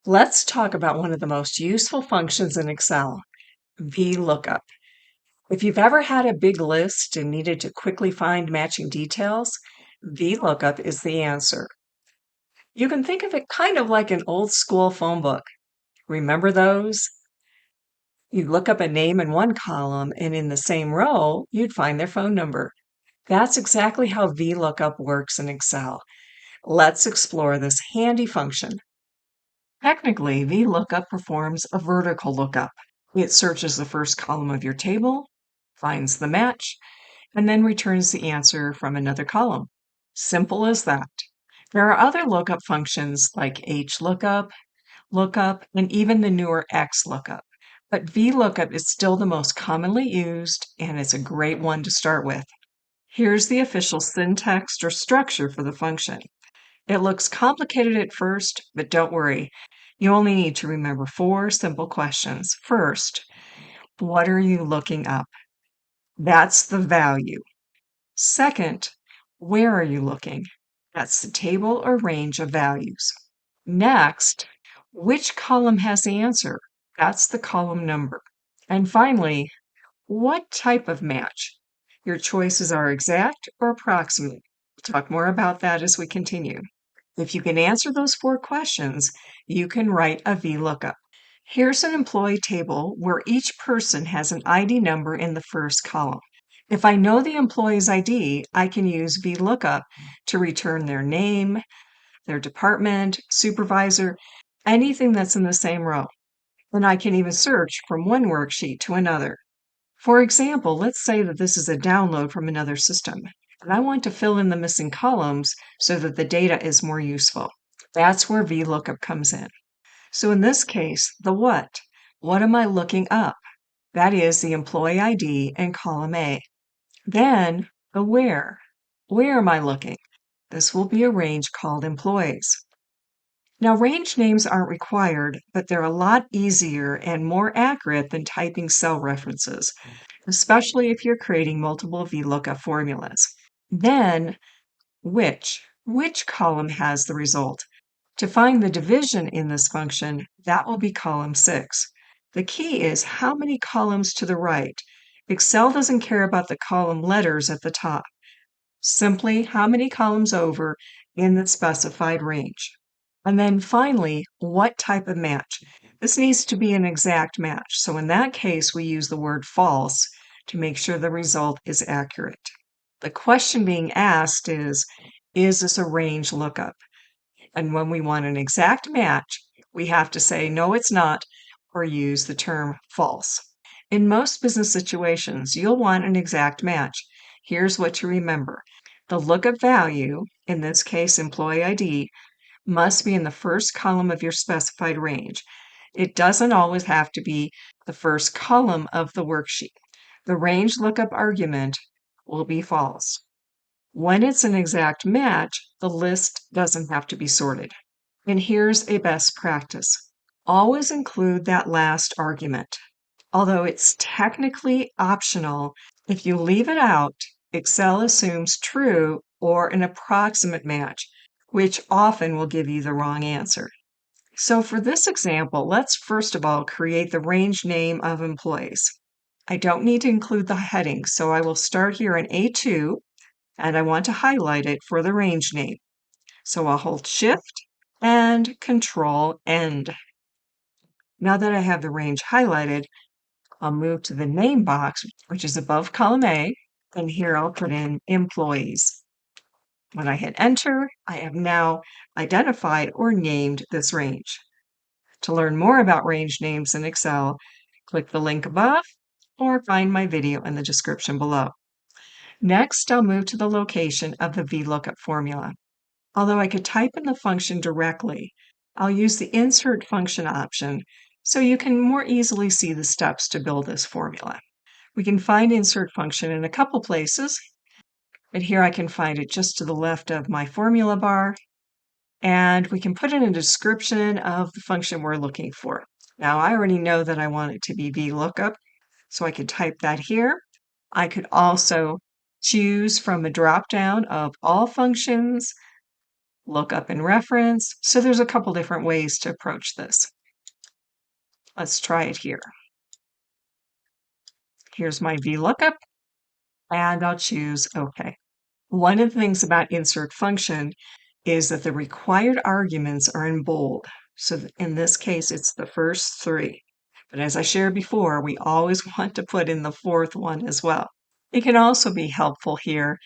Let's talk about one of the most useful functions in Excel, VLOOKUP. If you've ever had a big list and needed to quickly find matching details, VLOOKUP is the answer. You can think of it kind of like an old school phone book. Remember those? You'd look up a name in one column, and in the same row, you'd find their phone number. That's exactly how VLOOKUP works in Excel. Let's explore this handy function. Technically, VLOOKUP performs a vertical lookup. It searches the first column of your table, finds the match, and then returns the answer from another column. Simple as that. There are other lookup functions like HLOOKUP, lookup, and even the newer XLOOKUP. But VLOOKUP is still the most commonly used, and it's a great one to start with. Here's the official syntax or structure for the function. It looks complicated at first, but don't worry. You only need to remember 4 simple questions. First, what are you looking up? That's the value. Second, where are you looking? That's the table or range of values. Next, which column has the answer? That's the column number. And finally, what type of match? Your choices are exact or approximate. We'll talk more about that as we continue. If you can answer those 4 questions, you can write a VLOOKUP. Here's an employee table where each person has an ID number in the first column. If I know the employee's ID, I can use VLOOKUP to return their name, their department, supervisor, anything that's in the same row. And I can even search from one worksheet to another. For example, let's say that this is a download from another system, and I want to fill in the missing columns so that the data is more useful. That's where VLOOKUP comes in. So in this case, the what? What am I looking up? That is the employee ID in column A. Then the where. Where am I looking? This will be a range called employees. Now, range names aren't required, but they're a lot easier and more accurate than typing cell references, especially if you're creating multiple VLOOKUP formulas. Then, which column has the result? To find the division in this function, that will be column 6. The key is how many columns to the right. Excel doesn't care about the column letters at the top. Simply how many columns over in the specified range. And then finally, what type of match? This needs to be an exact match. So in that case, we use the word false to make sure the result is accurate. The question being asked is this a range lookup? And when we want an exact match, we have to say, no, it's not, or use the term false. In most business situations, you'll want an exact match. Here's what to remember. The lookup value, in this case employee ID, must be in the first column of your specified range. It doesn't always have to be the first column of the worksheet. The range lookup argument will be false. When it's an exact match, the list doesn't have to be sorted. And here's a best practice. Always include that last argument. Although it's technically optional, if you leave it out, Excel assumes true or an approximate match, which often will give you the wrong answer. So for this example, let's first of all create the range name of employees. I don't need to include the heading, so I will start here in A2, and I want to highlight it for the range name. So I'll hold Shift and Control End. Now that I have the range highlighted, I'll move to the name box, which is above column A, and here I'll put in employees. When I hit enter, I have now identified or named this range. To learn more about range names in Excel, click the link above or find my video in the description below. Next, I'll move to the location of the VLOOKUP formula. Although I could type in the function directly, I'll use the insert function option so you can more easily see the steps to build this formula. We can find insert function in a couple places, but here I can find it just to the left of my formula bar, and we can put in a description of the function we're looking for. Now, I already know that I want it to be VLOOKUP, so I could type that here. I could also choose from a drop-down of all functions, lookup and reference. So there's a couple different ways to approach this. Let's try it here. Here's my VLOOKUP, and I'll choose OK. One of the things about insert function is that the required arguments are in bold. So in this case, it's the first three. But as I shared before, we always want to put in the fourth one as well. It can also be helpful here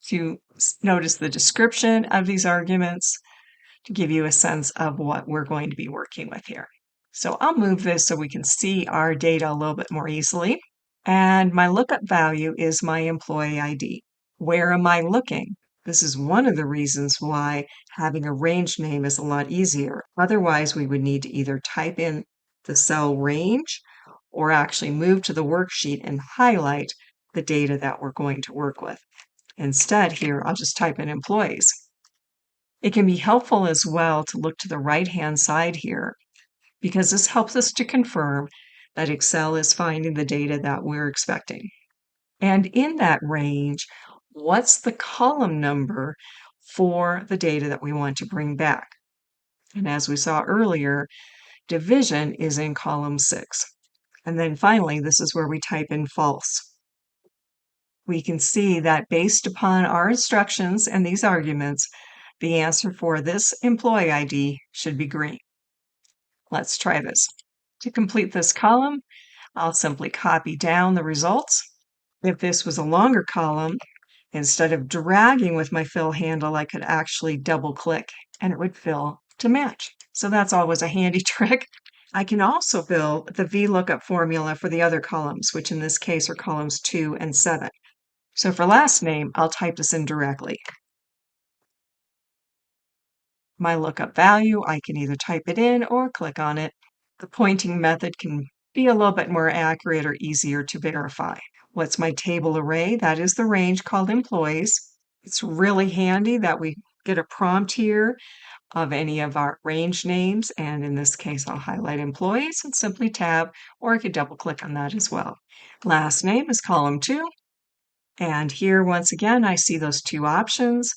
to notice the description of these arguments to give you a sense of what we're going to be working with here. So I'll move this so we can see our data a little bit more easily. And my lookup value is my employee ID. Where am I looking? This is one of the reasons why having a range name is a lot easier. Otherwise, we would need to either type in the cell range or actually move to the worksheet and highlight the data that we're going to work with. Instead, here, I'll just type in employees. It can be helpful as well to look to the right-hand side here, because this helps us to confirm that Excel is finding the data that we're expecting. And in that range, what's the column number for the data that we want to bring back? And as we saw earlier, division is in column 6. And then finally, this is where we type in false. We can see that based upon our instructions and these arguments, the answer for this employee ID should be green. Let's try this. To complete this column, I'll simply copy down the results. If this was a longer column, instead of dragging with my fill handle, I could actually double click and it would fill to match. So that's always a handy trick. I can also build the VLOOKUP formula for the other columns, which in this case are columns 2 and 7. So for last name, I'll type this in directly. My lookup value, I can either type it in or click on it. The pointing method can be a little bit more accurate or easier to verify. What's my table array? That is the range called employees. It's really handy that we get a prompt here of any of our range names, and in this case I'll highlight employees and simply tab, or I could double click on that as well. Last name is column 2, and here once again I see those two options.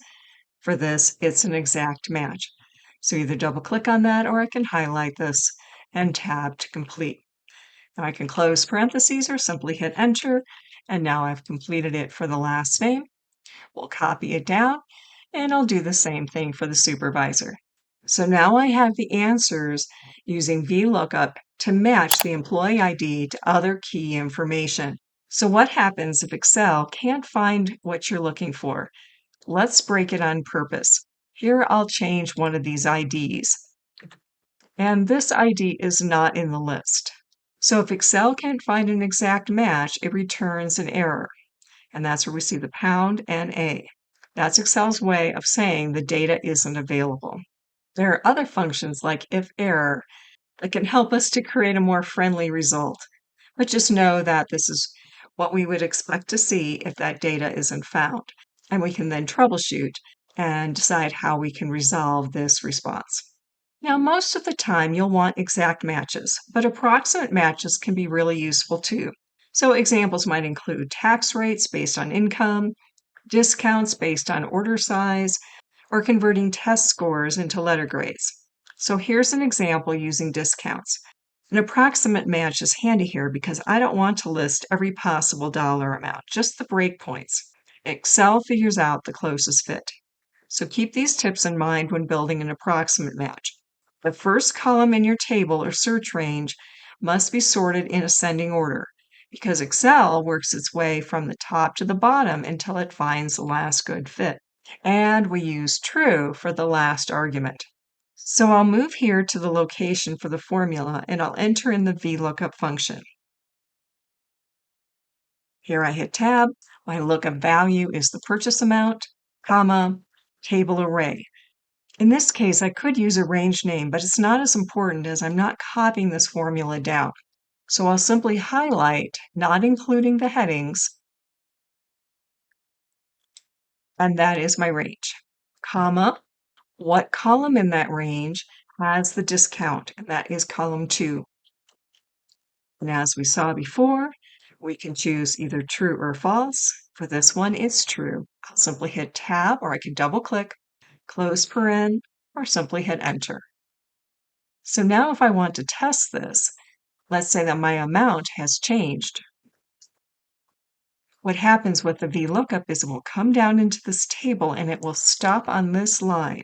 For this, it's an exact match. So either double click on that or I can highlight this and tab to complete. Now I can close parentheses or simply hit enter, and now I've completed it for the last name. We'll copy it down, and I'll do the same thing for the supervisor. So now I have the answers using VLOOKUP to match the employee ID to other key information. So what happens if Excel can't find what you're looking for? Let's break it on purpose. Here I'll change one of these IDs. And this ID is not in the list. So if Excel can't find an exact match, it returns an error. And that's where we see the pound and A. That's Excel's way of saying the data isn't available. There are other functions like if error that can help us to create a more friendly result. But just know that this is what we would expect to see if that data isn't found. And we can then troubleshoot and decide how we can resolve this response. Now, most of the time you'll want exact matches, but approximate matches can be really useful too. So examples might include tax rates based on income, discounts based on order size, or converting test scores into letter grades. So here's an example using discounts. An approximate match is handy here because I don't want to list every possible dollar amount, just the breakpoints. Excel figures out the closest fit. So keep these tips in mind when building an approximate match. The first column in your table or search range must be sorted in ascending order because Excel works its way from the top to the bottom until it finds the last good fit. And we use true for the last argument. So I'll move here to the location for the formula and I'll enter in the VLOOKUP function. Here I hit tab. My lookup value is the purchase amount, comma, table array. In this case, I could use a range name, but it's not as important as I'm not copying this formula down. So I'll simply highlight, not including the headings, and that is my range, comma, what column in that range has the discount, and that is column 2. And as we saw before, we can choose either true or false. For this one, it's true. I'll simply hit tab or I can double click close paren, or simply hit enter. So now if I want to test this, let's say that my amount has changed. What happens with the VLOOKUP is it will come down into this table and it will stop on this line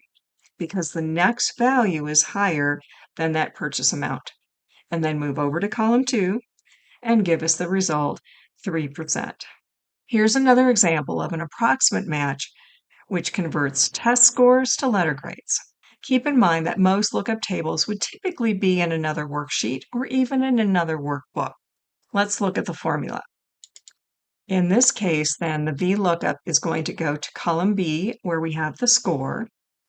because the next value is higher than that purchase amount, and then move over to column 2 and give us the result 3%. Here's another example of an approximate match which converts test scores to letter grades. Keep in mind that most lookup tables would typically be in another worksheet or even in another workbook. Let's look at the formula. In this case, then, the VLOOKUP is going to go to column B, where we have the score,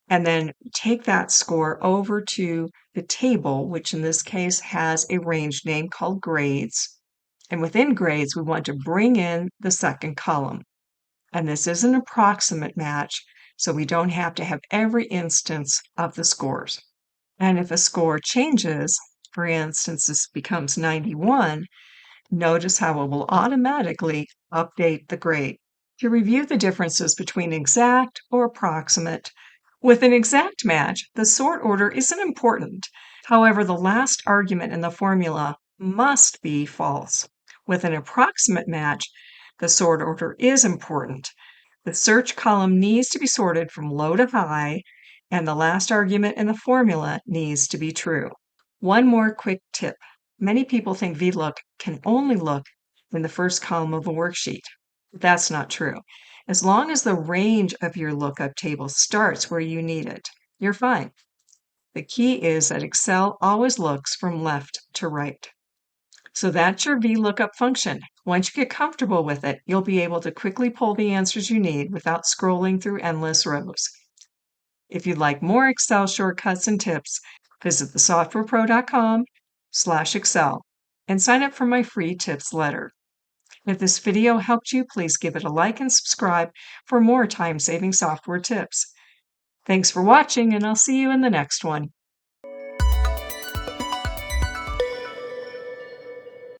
and then take that score over to the table, which in this case has a range name called grades. And within grades, we want to bring in the second column. And this is an approximate match, so we don't have to have every instance of the scores. And if a score changes, for instance, this becomes 91, notice how it will automatically update the grade. To review the differences between exact or approximate, with an exact match, the sort order isn't important. However, the last argument in the formula must be false. With an approximate match, the sort order is important. The search column needs to be sorted from low to high, and the last argument in the formula needs to be true. One more quick tip. Many people think VLOOK can only look in the first column of a worksheet. That's not true. As long as the range of your lookup table starts where you need it, you're fine. The key is that Excel always looks from left to right. So that's your VLOOKUP function. Once you get comfortable with it, you'll be able to quickly pull the answers you need without scrolling through endless rows. If you'd like more Excel shortcuts and tips, visit thesoftwarepro.com/Excel and sign up for my free tips letter. If this video helped you, please give it a like and subscribe for more time-saving software tips. Thanks for watching, and I'll see you in the next one.